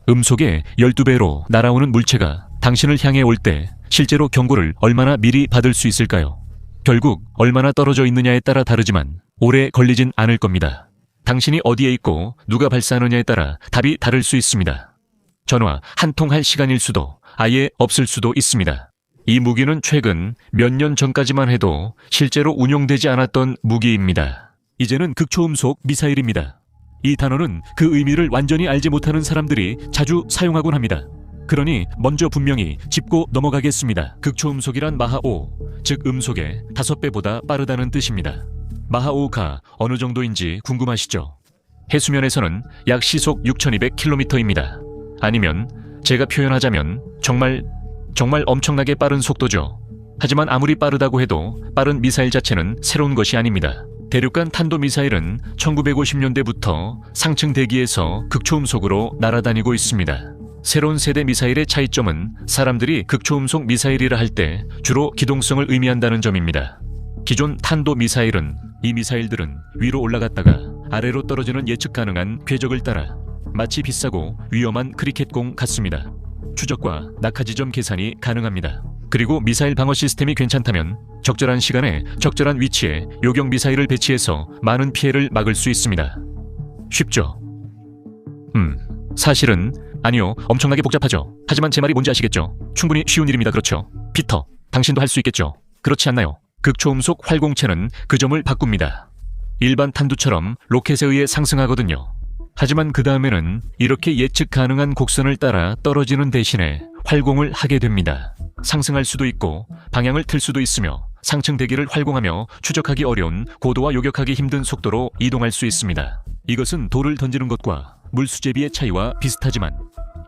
음속의 12배로 날아오는 물체가 당신을 향해 올 때 실제로 경고를 얼마나 미리 받을 수 있을까요? 결국 얼마나 떨어져 있느냐에 따라 다르지만 오래 걸리진 않을 겁니다. 당신이 어디에 있고 누가 발사하느냐에 따라 답이 다를 수 있습니다. 전화 한 통 할 시간일 수도 아예 없을 수도 있습니다. 이 무기는 최근 몇 년 전까지만 해도 실제로 운용되지 않았던 무기입니다. 이제는 극초음속 미사일입니다. 이 단어는 그 의미를 완전히 알지 못하는 사람들이 자주 사용하곤 합니다. 그러니 먼저 분명히 짚고 넘어가겠습니다. 극초음속이란 마하5, 즉 음속의 5배보다 빠르다는 뜻입니다. 마하5가 어느 정도인지 궁금하시죠? 해수면에서는 약 시속 6200km입니다. 아니면 제가 표현하자면 정말 엄청나게 빠른 속도죠. 하지만 아무리 빠르다고 해도 빠른 미사일 자체는 새로운 것이 아닙니다. 대륙간 탄도미사일은 1950년대부터 상층 대기에서 극초음속으로 날아다니고 있습니다. 새로운 세대 미사일의 차이점은 사람들이 극초음속 미사일이라 할 때 주로 기동성을 의미한다는 점입니다. 기존 탄도미사일은 이 미사일들은 위로 올라갔다가 아래로 떨어지는 예측 가능한 궤적을 따라 마치 비싸고 위험한 크리켓공 같습니다. 추적과 낙하 지점 계산이 가능합니다. 그리고 미사일 방어 시스템이 괜찮다면 적절한 시간에 적절한 위치에 요격 미사일을 배치해서 많은 피해를 막을 수 있습니다. 쉽죠? 사실은 아니요, 엄청나게 복잡하죠. 하지만 제 말이 뭔지 아시겠죠? 충분히 쉬운 일입니다. 그렇죠? 피터, 당신도 할 수 있겠죠? 그렇지 않나요? 극초음속 활공체는 그 점을 바꿉니다. 일반 탄두처럼 로켓에 의해 상승하거든요. 하지만 그 다음에는 이렇게 예측 가능한 곡선을 따라 떨어지는 대신에 활공을 하게 됩니다. 상승할 수도 있고 방향을 틀 수도 있으며 상층 대기를 활공하며 추적하기 어려운 고도와 요격하기 힘든 속도로 이동할 수 있습니다. 이것은 돌을 던지는 것과 물수제비의 차이와 비슷하지만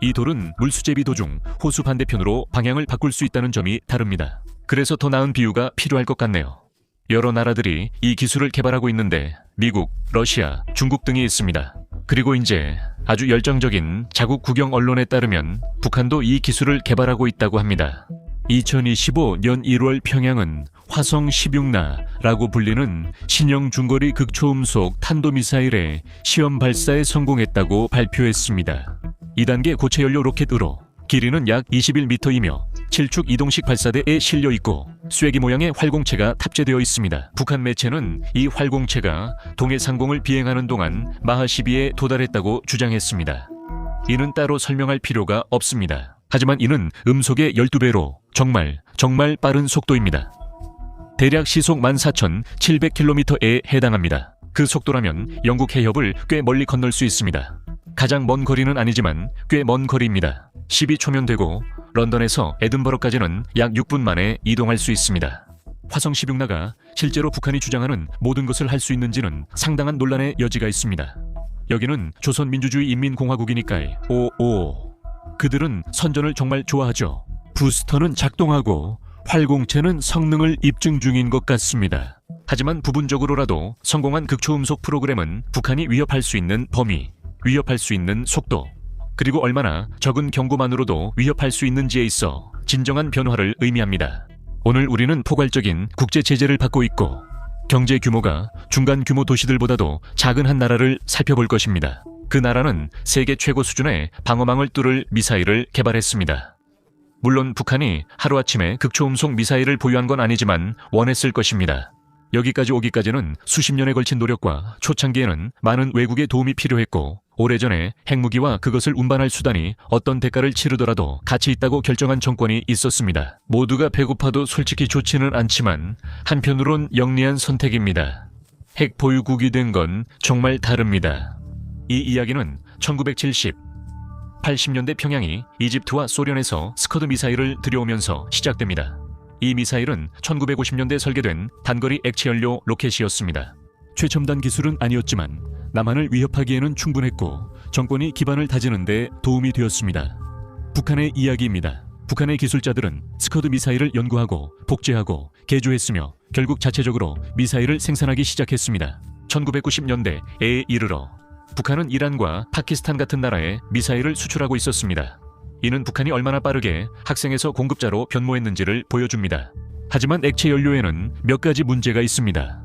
이 돌은 물수제비 도중 호수 반대편으로 방향을 바꿀 수 있다는 점이 다릅니다. 그래서 더 나은 비유가 필요할 것 같네요. 여러 나라들이 이 기술을 개발하고 있는데 미국, 러시아, 중국 등이 있습니다. 그리고 이제 아주 열정적인 자국 국영 언론에 따르면 북한도 이 기술을 개발하고 있다고 합니다. 2025년 1월 평양은 화성 16나라고 불리는 신형 중거리 극초음속 탄도미사일의 시험 발사에 성공했다고 발표했습니다. 2단계 고체연료 로켓으로 길이는 약 21m이며 7축 이동식 발사대에 실려 있고 쐐기 모양의 활공체가 탑재되어 있습니다. 북한 매체는 이 활공체가 동해상공을 비행하는 동안 마하 12에 도달했다고 주장했습니다. 이는 따로 설명할 필요가 없습니다. 하지만 이는 음속의 12배로 정말 빠른 속도입니다. 대략 시속 14,700km에 해당합니다. 그 속도라면 영국 해협을 꽤 멀리 건널 수 있습니다. 가장 먼 거리는 아니지만 꽤 먼 거리입니다. 12초면 되고 런던에서 에든버러까지는 약 6분 만에 이동할 수 있습니다. 화성 16나가 실제로 북한이 주장하는 모든 것을 할 수 있는지는 상당한 논란의 여지가 있습니다. 여기는 조선민주주의인민공화국이니까요. 그들은 선전을 정말 좋아하죠. 부스터는 작동하고 활공체는 성능을 입증 중인 것 같습니다. 하지만 부분적으로라도 성공한 극초음속 프로그램은 북한이 위협할 수 있는 범위, 위협할 수 있는 속도, 그리고 얼마나 적은 경고만으로도 위협할 수 있는지에 있어 진정한 변화를 의미합니다. 오늘 우리는 포괄적인 국제 제재를 받고 있고 경제 규모가 중간 규모 도시들보다도 작은 한 나라를 살펴볼 것입니다. 그 나라는 세계 최고 수준의 방어망을 뚫을 미사일을 개발했습니다. 물론 북한이 하루아침에 극초음속 미사일을 보유한 건 아니지만 원했을 것입니다. 여기까지 오기까지는 수십 년에 걸친 노력과 초창기에는 많은 외국의 도움이 필요했고 오래전에 핵무기와 그것을 운반할 수단이 어떤 대가를 치르더라도 가치 있다고 결정한 정권이 있었습니다. 모두가 배고파도 솔직히 좋지는 않지만 한편으론 영리한 선택입니다. 핵 보유국이 된 건 정말 다릅니다. 이 이야기는 1970, 80년대 평양이 이집트와 소련에서 스커드 미사일을 들여오면서 시작됩니다. 이 미사일은 1950년대 설계된 단거리 액체연료 로켓이었습니다. 최첨단 기술은 아니었지만 남한을 위협하기에는 충분했고 정권이 기반을 다지는 데 도움이 되었습니다. 북한의 이야기입니다. 북한의 기술자들은 스커드 미사일을 연구하고 복제하고 개조했으며 결국 자체적으로 미사일을 생산하기 시작했습니다. 1990년대에 이르러 북한은 이란과 파키스탄 같은 나라에 미사일을 수출하고 있었습니다. 이는 북한이 얼마나 빠르게 학생에서 공급자로 변모했는지를 보여줍니다. 하지만 액체 연료에는 몇 가지 문제가 있습니다.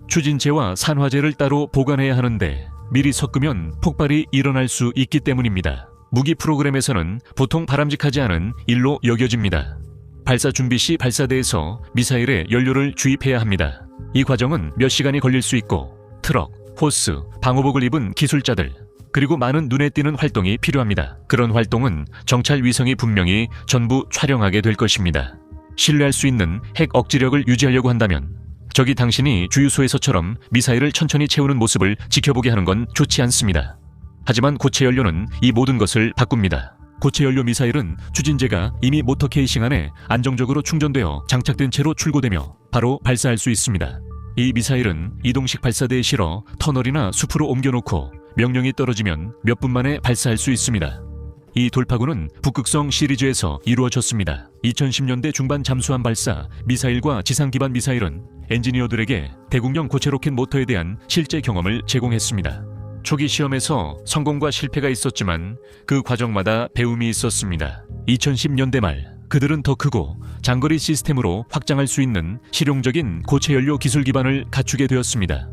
추진체와 산화제를 따로 보관해야 하는데 미리 섞으면 폭발이 일어날 수 있기 때문입니다. 무기 프로그램에서는 보통 바람직하지 않은 일로 여겨집니다. 발사 준비 시 발사대에서 미사일에 연료를 주입해야 합니다. 이 과정은 몇 시간이 걸릴 수 있고 트럭, 호스, 방호복을 입은 기술자들, 그리고 많은 눈에 띄는 활동이 필요합니다. 그런 활동은 정찰 위성이 분명히 전부 촬영하게 될 것입니다. 신뢰할 수 있는 핵 억지력을 유지하려고 한다면 적이 당신이 주유소에서처럼 미사일을 천천히 채우는 모습을 지켜보게 하는 건 좋지 않습니다. 하지만 고체 연료는 이 모든 것을 바꿉니다. 고체 연료 미사일은 추진제가 이미 모터 케이싱 안에 안정적으로 충전되어 장착된 채로 출고되며 바로 발사할 수 있습니다. 이 미사일은 이동식 발사대에 실어 터널이나 숲으로 옮겨놓고 명령이 떨어지면 몇 분 만에 발사할 수 있습니다. 이 돌파구는 북극성 시리즈에서 이루어졌습니다. 2010년대 중반 잠수함 발사 미사일과 지상 기반 미사일은 엔지니어들에게 대공령 고체 로켓 모터에 대한 실제 경험을 제공했습니다. 초기 시험에서 성공과 실패가 있었지만 그 과정마다 배움이 있었습니다. 2010년대 말 그들은 더 크고 장거리 시스템으로 확장할 수 있는 실용적인 고체 연료 기술 기반을 갖추게 되었습니다.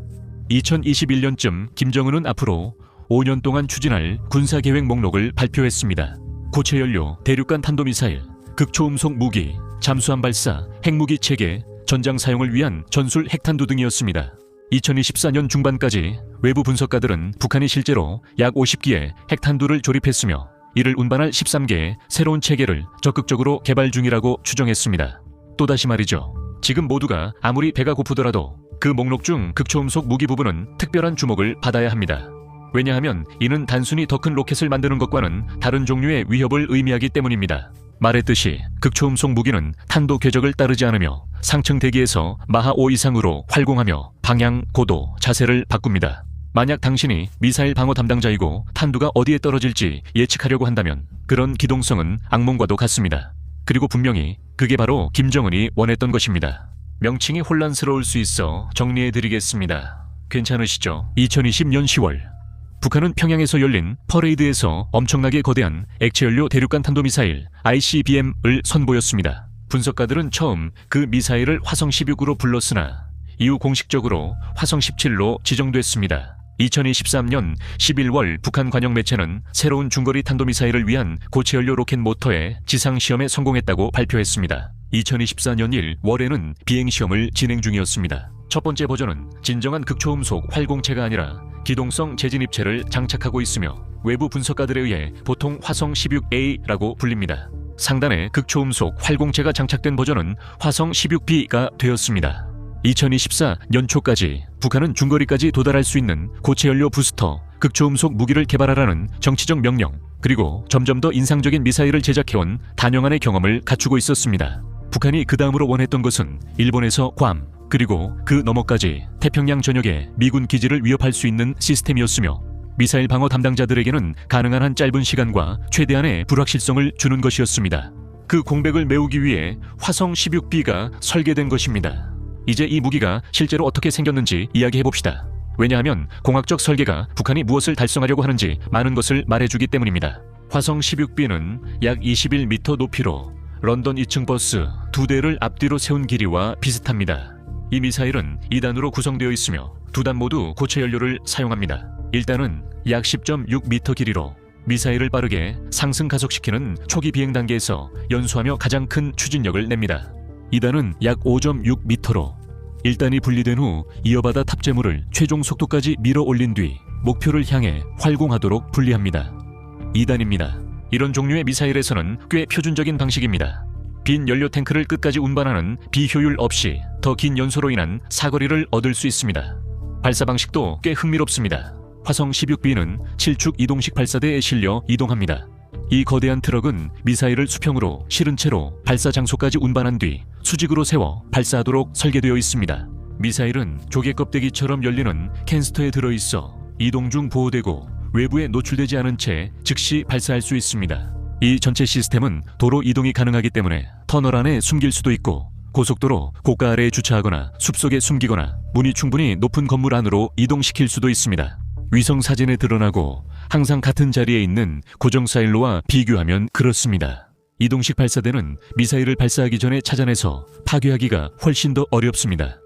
2021년쯤 김정은은 앞으로 5년 동안 추진할 군사계획 목록을 발표했습니다. 고체 연료, 대륙간 탄도미사일, 극초음속 무기, 잠수함 발사, 핵무기 체계, 전장 사용을 위한 전술 핵탄두 등이었습니다. 2024년 중반까지 외부 분석가들은 북한이 실제로 약 50기의 핵탄두를 조립했으며 이를 운반할 13개의 새로운 체계를 적극적으로 개발 중이라고 추정했습니다. 또다시 말이죠. 지금 모두가 아무리 배가 고프더라도 그 목록 중 극초음속 무기 부분은 특별한 주목을 받아야 합니다. 왜냐하면 이는 단순히 더 큰 로켓을 만드는 것과는 다른 종류의 위협을 의미하기 때문입니다. 말했듯이 극초음속 무기는 탄도 궤적을 따르지 않으며 상층 대기에서 마하 5 이상으로 활공하며 방향, 고도, 자세를 바꿉니다. 만약 당신이 미사일 방어 담당자이고 탄두가 어디에 떨어질지 예측하려고 한다면 그런 기동성은 악몽과도 같습니다. 그리고 분명히 그게 바로 김정은이 원했던 것입니다. 명칭이 혼란스러울 수 있어 정리해드리겠습니다. 괜찮으시죠? 2020년 10월 북한은 평양에서 열린 퍼레이드에서 엄청나게 거대한 액체연료 대륙간 탄도미사일 ICBM을 선보였습니다. 분석가들은 처음 그 미사일을 화성 16으로 불렀으나 이후 공식적으로 화성 17로 지정됐습니다. 2023년 11월 북한 관영 매체는 새로운 중거리 탄도미사일을 위한 고체연료 로켓 모터의 지상시험에 성공했다고 발표했습니다. 2024년 1월에는 비행시험을 진행 중이었습니다. 첫 번째 버전은 진정한 극초음속 활공체가 아니라 기동성 재진입체를 장착하고 있으며 외부 분석가들에 의해 보통 화성 16A라고 불립니다. 상단에 극초음속 활공체가 장착된 버전은 화성 16B가 되었습니다. 2024 연초까지 북한은 중거리까지 도달할 수 있는 고체연료 부스터, 극초음속 무기를 개발하라는 정치적 명령, 그리고 점점 더 인상적인 미사일을 제작해온 단연간의 경험을 갖추고 있었습니다. 북한이 그 다음으로 원했던 것은 일본에서 괌, 그리고 그 너머까지 태평양 전역의 미군 기지를 위협할 수 있는 시스템이었으며 미사일 방어 담당자들에게는 가능한 한 짧은 시간과 최대한의 불확실성을 주는 것이었습니다. 그 공백을 메우기 위해 화성 16B가 설계된 것입니다. 이제 이 무기가 실제로 어떻게 생겼는지 이야기해봅시다. 왜냐하면 공학적 설계가 북한이 무엇을 달성하려고 하는지 많은 것을 말해주기 때문입니다. 화성 16B는 약 21m 높이로 런던 2층 버스 2대를 앞뒤로 세운 길이와 비슷합니다. 이 미사일은 2단으로 구성되어 있으며 2단 모두 고체 연료를 사용합니다. 1단은 약 10.6m 길이로 미사일을 빠르게 상승 가속시키는 초기 비행 단계에서 연소하며 가장 큰 추진력을 냅니다. 2단은 약 5.6m로 1단이 분리된 후 이어받아 탑재물을 최종 속도까지 밀어 올린 뒤 목표를 향해 활공하도록 분리합니다. 2단입니다. 이런 종류의 미사일에서는 꽤 표준적인 방식입니다. 빈 연료 탱크를 끝까지 운반하는 비효율 없이 더 긴 연소로 인한 사거리를 얻을 수 있습니다. 발사 방식도 꽤 흥미롭습니다. 화성 16B는 7축 이동식 발사대에 실려 이동합니다. 이 거대한 트럭은 미사일을 수평으로 실은 채로 발사 장소까지 운반한 뒤 수직으로 세워 발사하도록 설계되어 있습니다. 미사일은 조개 껍데기처럼 열리는 캔스터에 들어있어 이동 중 보호되고 외부에 노출되지 않은 채 즉시 발사할 수 있습니다. 이 전체 시스템은 도로 이동이 가능하기 때문에 터널 안에 숨길 수도 있고 고속도로 고가 아래에 주차하거나 숲속에 숨기거나 문이 충분히 높은 건물 안으로 이동시킬 수도 있습니다. 위성 사진에 드러나고 항상 같은 자리에 있는 고정 사일로와 비교하면 그렇습니다. 이동식 발사대는 미사일을 발사하기 전에 찾아내서 파괴하기가 훨씬 더 어렵습니다.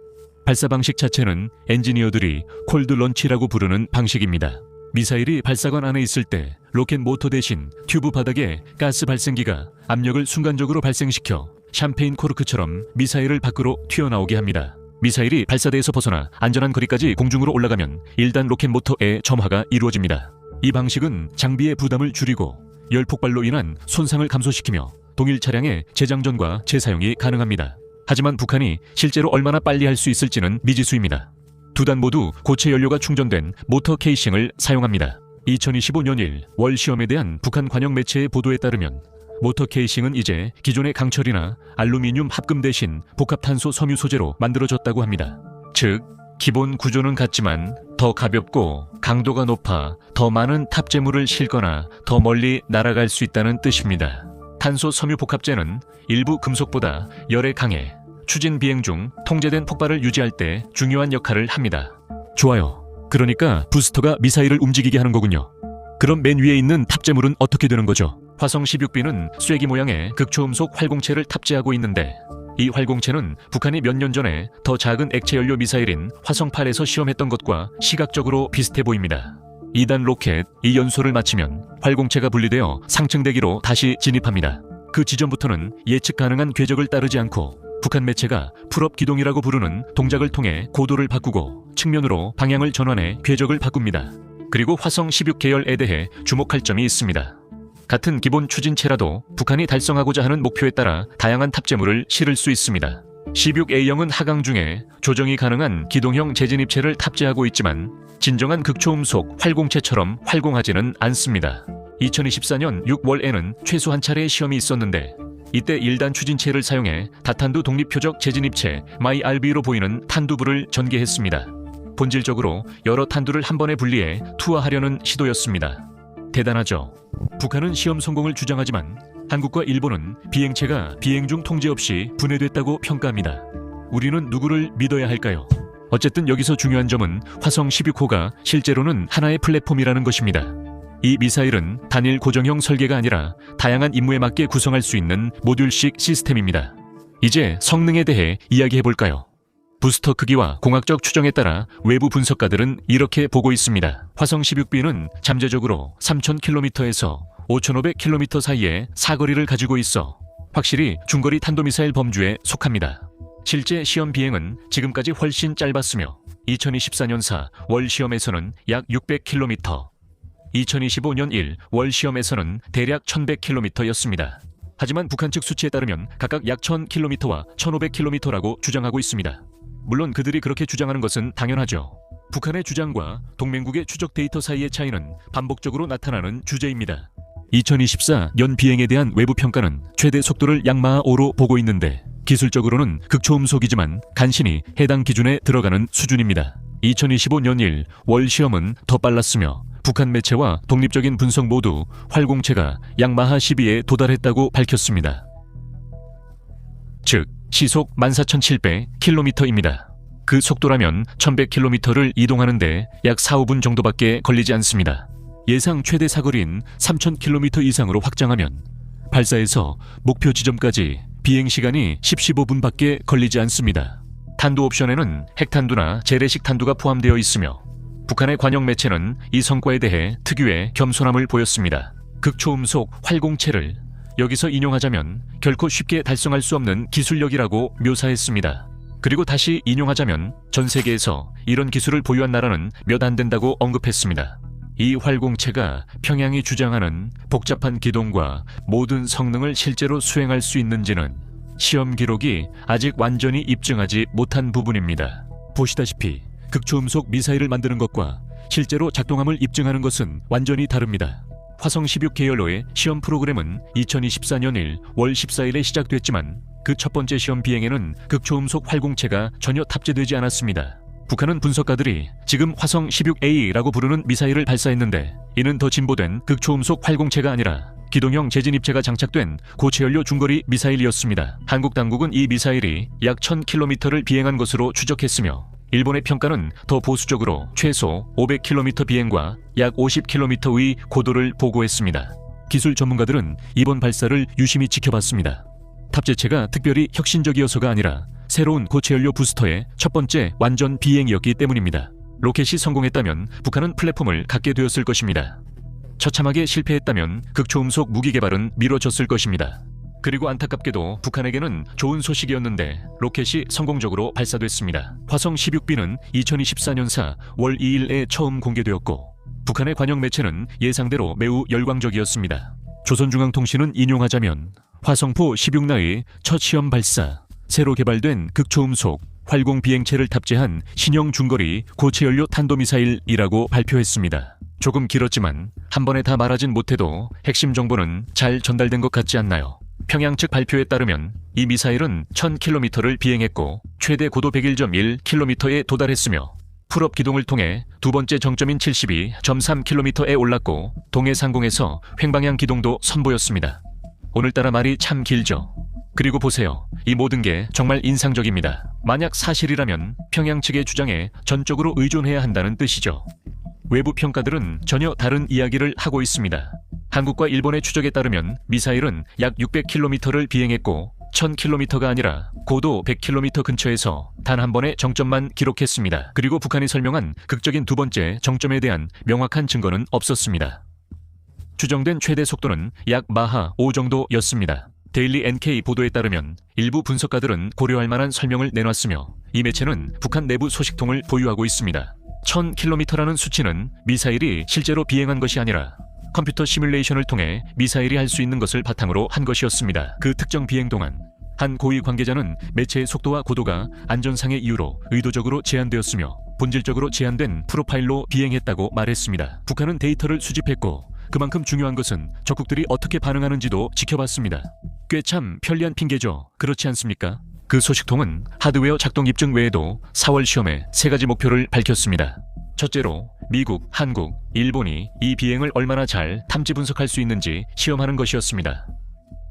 발사 방식 자체는 엔지니어들이 콜드 런치라고 부르는 방식입니다. 미사일이 발사관 안에 있을 때 로켓 모터 대신 튜브 바닥에 가스 발생기가 압력을 순간적으로 발생시켜 샴페인 코르크처럼 미사일을 밖으로 튀어나오게 합니다. 미사일이 발사대에서 벗어나 안전한 거리까지 공중으로 올라가면 1단 로켓 모터의 점화가 이루어집니다. 이 방식은 장비의 부담을 줄이고 열 폭발로 인한 손상을 감소시키며 동일 차량의 재장전과 재사용이 가능합니다. 하지만 북한이 실제로 얼마나 빨리 할 수 있을지는 미지수입니다. 두 단 모두 고체 연료가 충전된 모터 케이싱을 사용합니다. 2025년 1 월 시험에 대한 북한 관영 매체의 보도에 따르면 모터 케이싱은 이제 기존의 강철이나 알루미늄 합금 대신 복합탄소 섬유 소재로 만들어졌다고 합니다. 즉, 기본 구조는 같지만 더 가볍고 강도가 높아 더 많은 탑재물을 싣거나 더 멀리 날아갈 수 있다는 뜻입니다. 탄소 섬유 복합재는 일부 금속보다 열에 강해 추진 비행 중 통제된 폭발을 유지할 때 중요한 역할을 합니다. 좋아요. 그러니까 부스터가 미사일을 움직이게 하는 거군요. 그럼 맨 위에 있는 탑재물은 어떻게 되는 거죠? 화성 16B는 쐐기 모양의 극초음속 활공체를 탑재하고 있는데 이 활공체는 북한이 몇 년 전에 더 작은 액체 연료 미사일인 화성 8에서 시험했던 것과 시각적으로 비슷해 보입니다. 2단 로켓 이 연소를 마치면 활공체가 분리되어 상층대기로 다시 진입합니다. 그 지점부터는 예측 가능한 궤적을 따르지 않고 북한 매체가 풀업 기동이라고 부르는 동작을 통해 고도를 바꾸고 측면으로 방향을 전환해 궤적을 바꿉니다. 그리고 화성 16 계열에 대해 주목할 점이 있습니다. 같은 기본 추진체라도 북한이 달성하고자 하는 목표에 따라 다양한 탑재물을 실을 수 있습니다. 16A형은 하강 중에 조정이 가능한 기동형 재진입체를 탑재하고 있지만 진정한 극초음속 활공체처럼 활공하지는 않습니다. 2024년 6월에는 최소 한 차례의 시험이 있었는데 이때 1단 추진체를 사용해 다탄두 독립표적 재진입체 MyRB로 보이는 탄두부를 전개했습니다. 본질적으로 여러 탄두를 한 번에 분리해 투하하려는 시도였습니다. 대단하죠. 북한은 시험 성공을 주장하지만 한국과 일본은 비행체가 비행 중 통제 없이 분해됐다고 평가합니다. 우리는 누구를 믿어야 할까요? 어쨌든 여기서 중요한 점은 화성 16호가 실제로는 하나의 플랫폼이라는 것입니다. 이 미사일은 단일 고정형 설계가 아니라 다양한 임무에 맞게 구성할 수 있는 모듈식 시스템입니다. 이제 성능에 대해 이야기해볼까요? 부스터 크기와 공학적 추정에 따라 외부 분석가들은 이렇게 보고 있습니다. 화성 16B는 잠재적으로 3,000km에서 5,500km 사이의 사거리를 가지고 있어 확실히 중거리 탄도미사일 범주에 속합니다. 실제 시험 비행은 지금까지 훨씬 짧았으며 2024년 4 월 시험에서는 약 600km, 2025년 1 월 시험에서는 대략 1,100km였습니다. 하지만 북한 측 수치에 따르면 각각 약 1,000km와 1,500km라고 주장하고 있습니다. 물론 그들이 그렇게 주장하는 것은 당연하죠. 북한의 주장과 동맹국의 추적 데이터 사이의 차이는 반복적으로 나타나는 주제입니다. 2024년 비행에 대한 외부 평가는 최대 속도를 약마하 5로 보고 있는데 기술적으로는 극초음속이지만 간신히 해당 기준에 들어가는 수준입니다. 2025년 1 월 시험은 더 빨랐으며 북한 매체와 독립적인 분석 모두 활공체가 약마하 12에 도달했다고 밝혔습니다. 즉 시속 14,700km입니다. 그 속도라면 1,100km를 이동하는데 약 4, 5분 정도밖에 걸리지 않습니다. 예상 최대 사거리인 3,000km 이상으로 확장하면 발사에서 목표 지점까지 비행시간이 15분밖에 걸리지 않습니다. 탄두 옵션에는 핵탄두나 재래식 탄두가 포함되어 있으며 북한의 관영 매체는 이 성과에 대해 특유의 겸손함을 보였습니다. 극초음속 활공체를 여기서 인용하자면 결코 쉽게 달성할 수 없는 기술력이라고 묘사했습니다. 그리고 다시 인용하자면 전 세계에서 이런 기술을 보유한 나라는 몇 안 된다고 언급했습니다. 이 활공체가 평양이 주장하는 복잡한 기동과 모든 성능을 실제로 수행할 수 있는지는 시험 기록이 아직 완전히 입증하지 못한 부분입니다. 보시다시피 극초음속 미사일을 만드는 것과 실제로 작동함을 입증하는 것은 완전히 다릅니다. 화성 16 계열로의 시험 프로그램은 2024년 1 월 14일에 시작됐지만 그 첫 번째 시험 비행에는 극초음속 활공체가 전혀 탑재되지 않았습니다. 북한은 분석가들이 지금 화성 16A라고 부르는 미사일을 발사했는데 이는 더 진보된 극초음속 활공체가 아니라 기동형 재진입체가 장착된 고체연료 중거리 미사일이었습니다. 한국 당국은 이 미사일이 약 1,000km를 비행한 것으로 추적했으며 일본의 평가는 더 보수적으로 최소 500km 비행과 약 50km의 고도를 보고했습니다. 기술 전문가들은 이번 발사를 유심히 지켜봤습니다. 탑재체가 특별히 혁신적이어서가 아니라 새로운 고체연료 부스터의 첫 번째 완전 비행이었기 때문입니다. 로켓이 성공했다면 북한은 플랫폼을 갖게 되었을 것입니다. 처참하게 실패했다면 극초음속 무기 개발은 미뤄졌을 것입니다. 그리고 안타깝게도 북한에게는 좋은 소식이었는데 로켓이 성공적으로 발사됐습니다. 화성 16B는 2024년사 월 2일에 처음 공개되었고 북한의 관영 매체는 예상대로 매우 열광적이었습니다. 조선중앙통신은 인용하자면 화성포 16나의 첫 시험 발사, 새로 개발된 극초음속 활공 비행체를 탑재한 신형 중거리 고체연료 탄도미사일이라고 발표했습니다. 조금 길었지만 한 번에 다 말하진 못해도 핵심 정보는 잘 전달된 것 같지 않나요? 평양 측 발표에 따르면 이 미사일은 1000km를 비행했고 최대 고도 101.1km에 도달했으며 풀업 기동을 통해 두 번째 정점인 72.3km에 올랐고 동해 상공에서 횡방향 기동도 선보였습니다. 오늘따라 말이 참 길죠. 그리고 보세요. 이 모든 게 정말 인상적입니다. 만약 사실이라면 평양 측의 주장에 전적으로 의존해야 한다는 뜻이죠. 외부 평가들은 전혀 다른 이야기를 하고 있습니다. 한국과 일본의 추적에 따르면 미사일은 약 600km를 비행했고 1000km가 아니라 고도 100km 근처에서 단 한 번의 정점만 기록했습니다. 그리고 북한이 설명한 극적인 두 번째 정점에 대한 명확한 증거는 없었습니다. 추정된 최대 속도는 약 마하 5 정도였습니다. 데일리 NK 보도에 따르면 일부 분석가들은 고려할 만한 설명을 내놨으며 이 매체는 북한 내부 소식통을 보유하고 있습니다. 1000km라는 수치는 미사일이 실제로 비행한 것이 아니라 컴퓨터 시뮬레이션을 통해 미사일이 할 수 있는 것을 바탕으로 한 것이었습니다. 그 특정 비행 동안 한 고위 관계자는 매체의 속도와 고도가 안전상의 이유로 의도적으로 제한되었으며 본질적으로 제한된 프로파일로 비행했다고 말했습니다. 북한은 데이터를 수집했고 그만큼 중요한 것은 적국들이 어떻게 반응하는지도 지켜봤습니다. 꽤 참 편리한 핑계죠. 그렇지 않습니까? 그 소식통은 하드웨어 작동 입증 외에도 4월 시험에 3가지 목표를 밝혔습니다. 첫째로 미국, 한국, 일본이 이 비행을 얼마나 잘 탐지 분석할 수 있는지 시험하는 것이었습니다.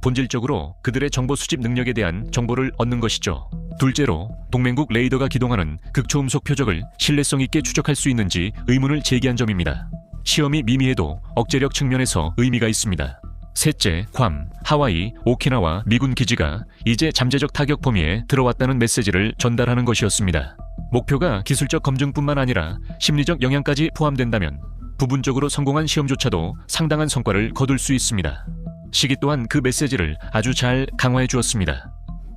본질적으로 그들의 정보 수집 능력에 대한 정보를 얻는 것이죠. 둘째로 동맹국 레이더가 기동하는 극초음속 표적을 신뢰성 있게 추적할 수 있는지 의문을 제기한 점입니다. 시험이 미미해도 억제력 측면에서 의미가 있습니다. 셋째, 괌, 하와이, 오키나와 미군 기지가 이제 잠재적 타격 범위에 들어왔다는 메시지를 전달하는 것이었습니다. 목표가 기술적 검증뿐만 아니라 심리적 영향까지 포함된다면 부분적으로 성공한 시험조차도 상당한 성과를 거둘 수 있습니다. 시기 또한 그 메시지를 아주 잘 강화해 주었습니다.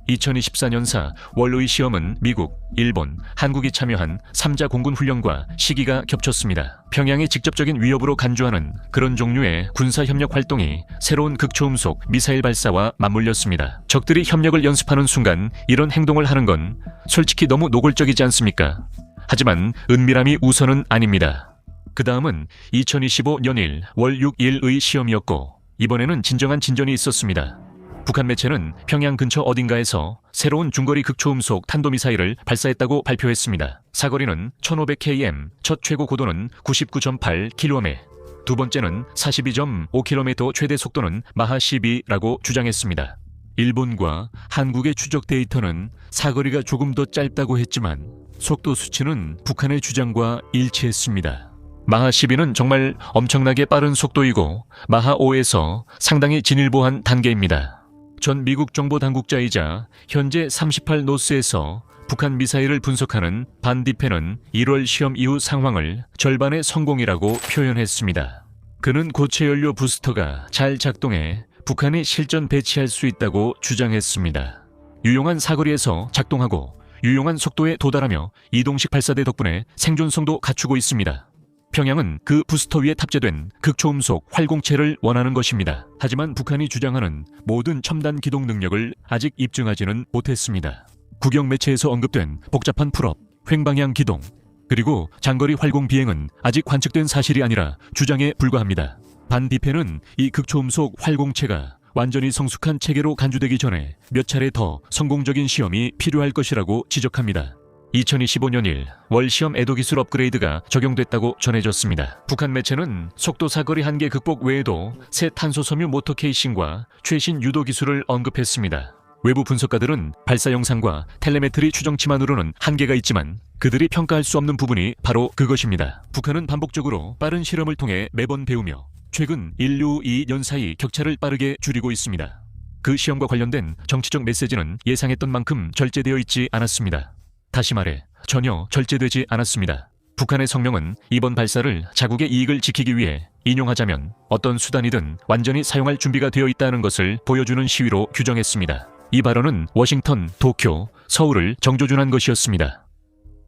2024년사 월로의 시험은 미국, 일본, 한국이 참여한 3자 공군 훈련과 시기가 겹쳤습니다. 평양이 직접적인 위협으로 간주하는 그런 종류의 군사협력 활동이 새로운 극초음속 미사일 발사와 맞물렸습니다. 적들이 협력을 연습하는 순간 이런 행동을 하는 건 솔직히 너무 노골적이지 않습니까? 하지만 은밀함이 우선은 아닙니다. 그 다음은 2025년 1 월 6일의 시험이었고 이번에는 진정한 진전이 있었습니다. 북한 매체는 평양 근처 어딘가에서 새로운 중거리 극초음속 탄도미사일을 발사했다고 발표했습니다. 사거리는 1500km, 첫 최고 고도는 99.8km, 두 번째는 42.5km, 최대 속도는 마하 12라고 주장했습니다. 일본과 한국의 추적 데이터는 사거리가 조금 더 짧다고 했지만 속도 수치는 북한의 주장과 일치했습니다. 마하 12는 정말 엄청나게 빠른 속도이고 마하 5에서 상당히 진일보한 단계입니다. 전 미국 정보 당국자이자 현재 38노스에서 북한 미사일을 분석하는 반 디펜은 1월 시험 이후 상황을 절반의 성공이라고 표현했습니다. 그는 고체 연료 부스터가 잘 작동해 북한이 실전 배치할 수 있다고 주장했습니다. 유용한 사거리에서 작동하고 유용한 속도에 도달하며 이동식 발사대 덕분에 생존성도 갖추고 있습니다. 평양은 그 부스터 위에 탑재된 극초음속 활공체를 원하는 것입니다. 하지만 북한이 주장하는 모든 첨단 기동 능력을 아직 입증하지는 못했습니다. 국영 매체에서 언급된 복잡한 풀업, 횡방향 기동, 그리고 장거리 활공 비행은 아직 관측된 사실이 아니라 주장에 불과합니다. 반 디펜은 이 극초음속 활공체가 완전히 성숙한 체계로 간주되기 전에 몇 차례 더 성공적인 시험이 필요할 것이라고 지적합니다. 2025년 1 월 시험 애도 기술 업그레이드가 적용됐다고 전해졌습니다. 북한 매체는 속도 사거리 한계 극복 외에도 새 탄소 섬유 모터 케이싱과 최신 유도 기술을 언급했습니다. 외부 분석가들은 발사 영상과 텔레메트리 추정치만으로는 한계가 있지만 그들이 평가할 수 없는 부분이 바로 그것입니다. 북한은 반복적으로 빠른 실험을 통해 매번 배우며 최근 인류 2년 사이 격차를 빠르게 줄이고 있습니다. 그 시험과 관련된 정치적 메시지는 예상했던 만큼 절제되어 있지 않았습니다. 다시 말해 전혀 절제되지 않았습니다. 북한의 성명은 이번 발사를 자국의 이익을 지키기 위해 인용하자면 어떤 수단이든 완전히 사용할 준비가 되어 있다는 것을 보여주는 시위로 규정했습니다. 이 발언은 워싱턴, 도쿄, 서울을 정조준한 것이었습니다.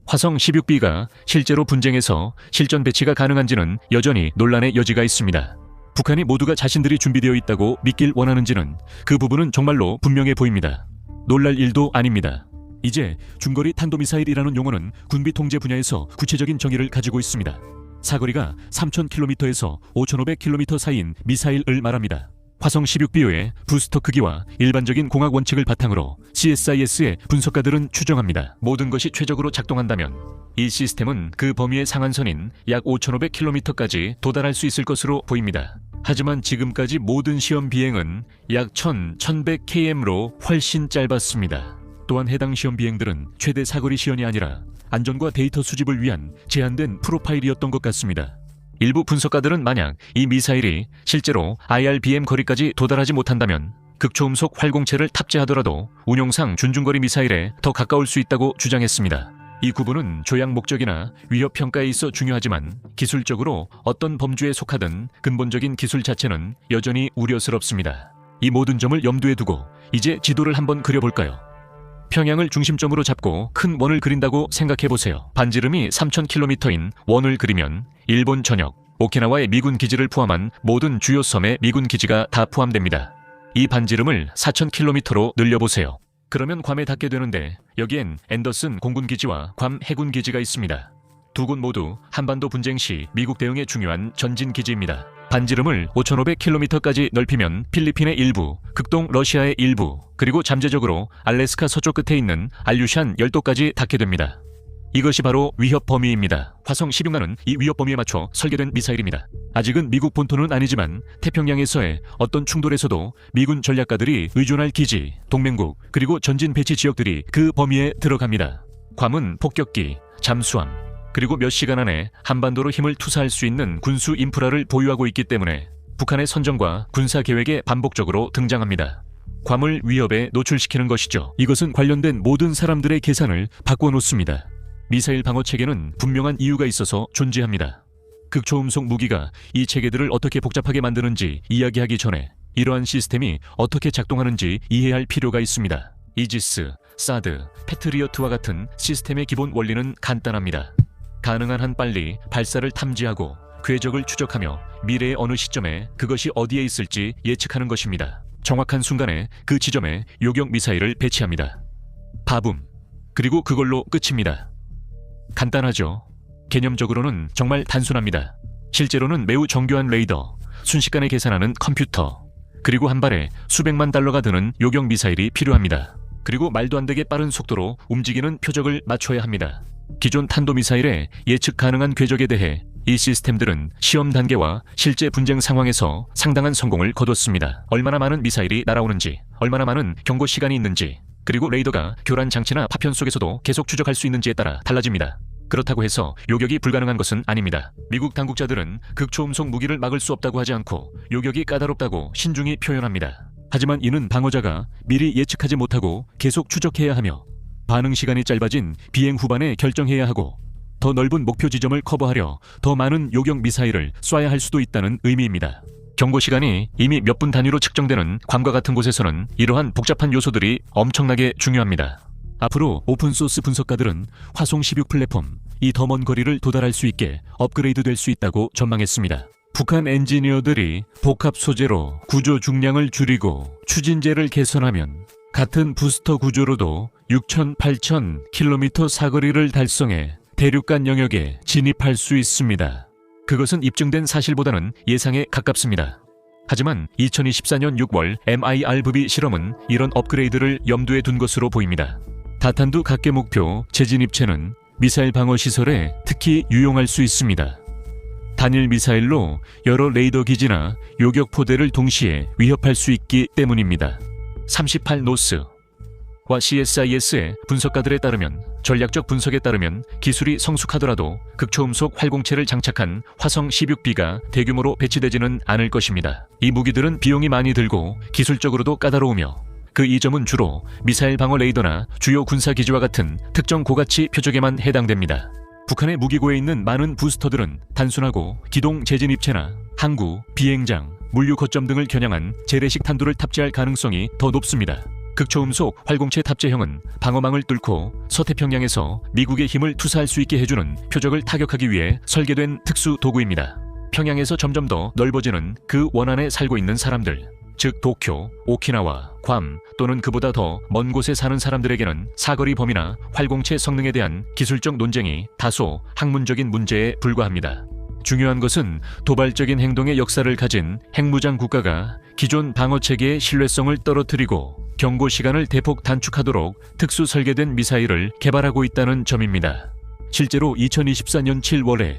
화성 16B가 실제로 분쟁에서 실전 배치가 가능한지는 여전히 논란의 여지가 있습니다. 북한이 모두가 자신들이 준비되어 있다고 믿길 원하는지는 그 부분은 정말로 분명해 보입니다. 놀랄 일도 아닙니다. 이제 중거리 탄도미사일이라는 용어는 군비 통제 분야에서 구체적인 정의를 가지고 있습니다. 사거리가 3,000km에서 5,500km 사이인 미사일을 말합니다. 화성 16B의 부스터 크기와 일반적인 공학 원칙을 바탕으로 CSIS의 분석가들은 추정합니다. 모든 것이 최적으로 작동한다면 이 시스템은 그 범위의 상한선인 약 5,500km까지 도달할 수 있을 것으로 보입니다. 하지만 지금까지 모든 시험 비행은 약 1,100km로 훨씬 짧았습니다. 또한 해당 시험 비행들은 최대 사거리 시연이 아니라 안전과 데이터 수집을 위한 제한된 프로파일이었던 것 같습니다. 일부 분석가들은 만약 이 미사일이 실제로 IRBM 거리까지 도달하지 못한다면 극초음속 활공체를 탑재하더라도 운용상 준중거리 미사일에 더 가까울 수 있다고 주장했습니다. 이 구분은 조약 목적이나 위협 평가에 있어 중요하지만 기술적으로 어떤 범주에 속하든 근본적인 기술 자체는 여전히 우려스럽습니다. 이 모든 점을 염두에 두고 이제 지도를 한번 그려볼까요? 평양을 중심점으로 잡고 큰 원을 그린다고 생각해보세요. 반지름이 3,000km인 원을 그리면 일본 전역, 오키나와의 미군 기지를 포함한 모든 주요 섬의 미군 기지가 다 포함됩니다. 이 반지름을 4,000km로 늘려보세요. 그러면 괌에 닿게 되는데 여기엔 앤더슨 공군 기지와 괌 해군 기지가 있습니다. 두 곳 모두 한반도 분쟁 시 미국 대응에 중요한 전진 기지입니다. 반지름을 5,500km까지 넓히면 필리핀의 일부, 극동 러시아의 일부, 그리고 잠재적으로 알래스카 서쪽 끝에 있는 알류샨 열도까지 닿게 됩니다. 이것이 바로 위협 범위입니다. 화성 16나는 이 위협 범위에 맞춰 설계된 미사일입니다. 아직은 미국 본토는 아니지만 태평양에서의 어떤 충돌에서도 미군 전략가들이 의존할 기지, 동맹국, 그리고 전진 배치 지역들이 그 범위에 들어갑니다. 괌은 폭격기, 잠수함, 그리고 몇 시간 안에 한반도로 힘을 투사할 수 있는 군수 인프라를 보유하고 있기 때문에 북한의 선정과 군사 계획에 반복적으로 등장합니다. 괌을 위협에 노출시키는 것이죠. 이것은 관련된 모든 사람들의 계산을 바꿔놓습니다. 미사일 방어 체계는 분명한 이유가 있어서 존재합니다. 극초음속 무기가 이 체계들을 어떻게 복잡하게 만드는지 이야기하기 전에 이러한 시스템이 어떻게 작동하는지 이해할 필요가 있습니다. 이지스, 사드, 패트리어트와 같은 시스템의 기본 원리는 간단합니다. 가능한 한 빨리 발사를 탐지하고 궤적을 추적하며 미래의 어느 시점에 그것이 어디에 있을지 예측하는 것입니다. 정확한 순간에 그 지점에 요격 미사일을 배치합니다. 바붐. 그리고 그걸로 끝입니다. 간단하죠? 개념적으로는 정말 단순합니다. 실제로는 매우 정교한 레이더, 순식간에 계산하는 컴퓨터, 그리고 한 발에 수백만 달러가 드는 요격 미사일이 필요합니다. 그리고 말도 안 되게 빠른 속도로 움직이는 표적을 맞춰야 합니다. 기존 탄도미사일의 예측 가능한 궤적에 대해 이 시스템들은 시험 단계와 실제 분쟁 상황에서 상당한 성공을 거뒀습니다. 얼마나 많은 미사일이 날아오는지, 얼마나 많은 경고 시간이 있는지, 그리고 레이더가 교란 장치나 파편 속에서도 계속 추적할 수 있는지에 따라 달라집니다. 그렇다고 해서 요격이 불가능한 것은 아닙니다. 미국 당국자들은 극초음속 무기를 막을 수 없다고 하지 않고 요격이 까다롭다고 신중히 표현합니다. 하지만 이는 방어자가 미리 예측하지 못하고 계속 추적해야 하며 반응 시간이 짧아진 비행 후반에 결정해야 하고 더 넓은 목표 지점을 커버하려 더 많은 요격 미사일을 쏴야 할 수도 있다는 의미입니다. 경고 시간이 이미 몇 분 단위로 측정되는 괌과 같은 곳에서는 이러한 복잡한 요소들이 엄청나게 중요합니다. 앞으로 오픈소스 분석가들은 화성 16 플랫폼, 이 더 먼 거리를 도달할 수 있게 업그레이드 될 수 있다고 전망했습니다. 북한 엔지니어들이 복합 소재로 구조 중량을 줄이고 추진제를 개선하면 같은 부스터 구조로도 6,000, 8,000km 사거리를 달성해 대륙간 영역에 진입할 수 있습니다. 그것은 입증된 사실보다는 예상에 가깝습니다. 하지만 2024년 6월 MIRV 실험은 이런 업그레이드를 염두에 둔 것으로 보입니다. 다탄두 각계 목표 재진 입체는 미사일 방어 시설에 특히 유용할 수 있습니다. 단일 미사일로 여러 레이더 기지나 요격 포대를 동시에 위협할 수 있기 때문입니다. 38노스와 CSIS의 분석가들에 따르면 전략적 분석에 따르면 기술이 성숙하더라도 극초음속 활공체를 장착한 화성 16B가 대규모로 배치되지는 않을 것입니다. 이 무기들은 비용이 많이 들고 기술적으로도 까다로우며 그 이점은 주로 미사일 방어 레이더나 주요 군사기지와 같은 특정 고가치 표적에만 해당됩니다. 북한의 무기고에 있는 많은 부스터들은 단순하고 기동 재진 입체나 항구, 비행장, 물류 거점 등을 겨냥한 재래식 탄두를 탑재할 가능성이 더 높습니다. 극초음속 활공체 탑재형은 방어망을 뚫고 서태평양에서 미국의 힘을 투사할 수 있게 해주는 표적을 타격하기 위해 설계된 특수 도구입니다. 평양에서 점점 더 넓어지는 그 원안에 살고 있는 사람들, 즉 도쿄, 오키나와, 괌 또는 그보다 더 먼 곳에 사는 사람들에게는 사거리 범위나 활공체 성능에 대한 기술적 논쟁이 다소 학문적인 문제에 불과합니다. 중요한 것은 도발적인 행동의 역사를 가진 핵무장 국가가 기존 방어체계의 신뢰성을 떨어뜨리고 경고 시간을 대폭 단축하도록 특수 설계된 미사일을 개발하고 있다는 점입니다. 실제로 2024년 7월에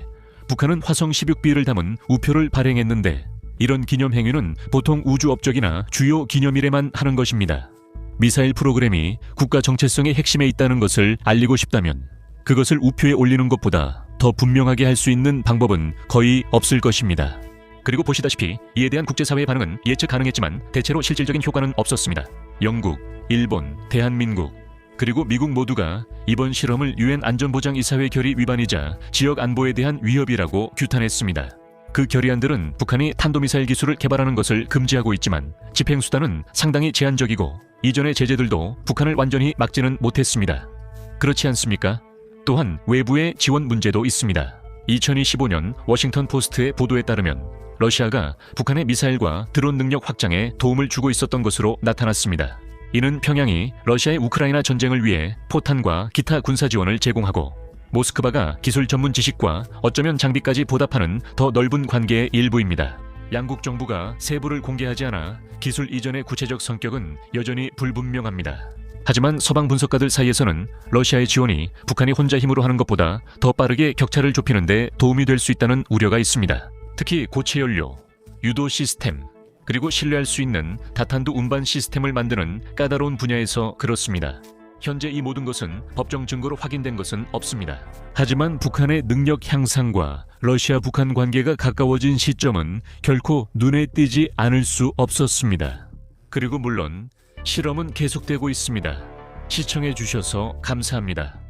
북한은 화성 16B를 담은 우표를 발행했는데 이런 기념 행위는 보통 우주 업적이나 주요 기념일에만 하는 것입니다. 미사일 프로그램이 국가 정체성의 핵심에 있다는 것을 알리고 싶다면 그것을 우표에 올리는 것보다 더 분명하게 할 수 있는 방법은 거의 없을 것입니다. 그리고 보시다시피 이에 대한 국제사회의 반응은 예측 가능했지만 대체로 실질적인 효과는 없었습니다. 영국, 일본, 대한민국, 그리고 미국 모두가 이번 실험을 유엔 안전보장이사회 결의 위반이자 지역 안보에 대한 위협이라고 규탄했습니다. 그 결의안들은 북한이 탄도미사일 기술을 개발하는 것을 금지하고 있지만 집행수단은 상당히 제한적이고 이전의 제재들도 북한을 완전히 막지는 못했습니다. 그렇지 않습니까? 또한 외부의 지원 문제도 있습니다. 2025년 워싱턴 포스트의 보도에 따르면 러시아가 북한의 미사일과 드론 능력 확장에 도움을 주고 있었던 것으로 나타났습니다. 이는 평양이 러시아의 우크라이나 전쟁을 위해 포탄과 기타 군사 지원을 제공하고 모스크바가 기술 전문 지식과 어쩌면 장비까지 보답하는 더 넓은 관계의 일부입니다. 양국 정부가 세부를 공개하지 않아 기술 이전의 구체적 성격은 여전히 불분명합니다. 하지만 서방 분석가들 사이에서는 러시아의 지원이 북한이 혼자 힘으로 하는 것보다 더 빠르게 격차를 좁히는 데 도움이 될 수 있다는 우려가 있습니다. 특히 고체 연료, 유도 시스템, 그리고 신뢰할 수 있는 다탄두 운반 시스템을 만드는 까다로운 분야에서 그렇습니다. 현재 이 모든 것은 법정 증거로 확인된 것은 없습니다. 하지만 북한의 능력 향상과 러시아 북한 관계가 가까워진 시점은 결코 눈에 띄지 않을 수 없었습니다. 그리고 물론 실험은 계속되고 있습니다. 시청해 주셔서 감사합니다.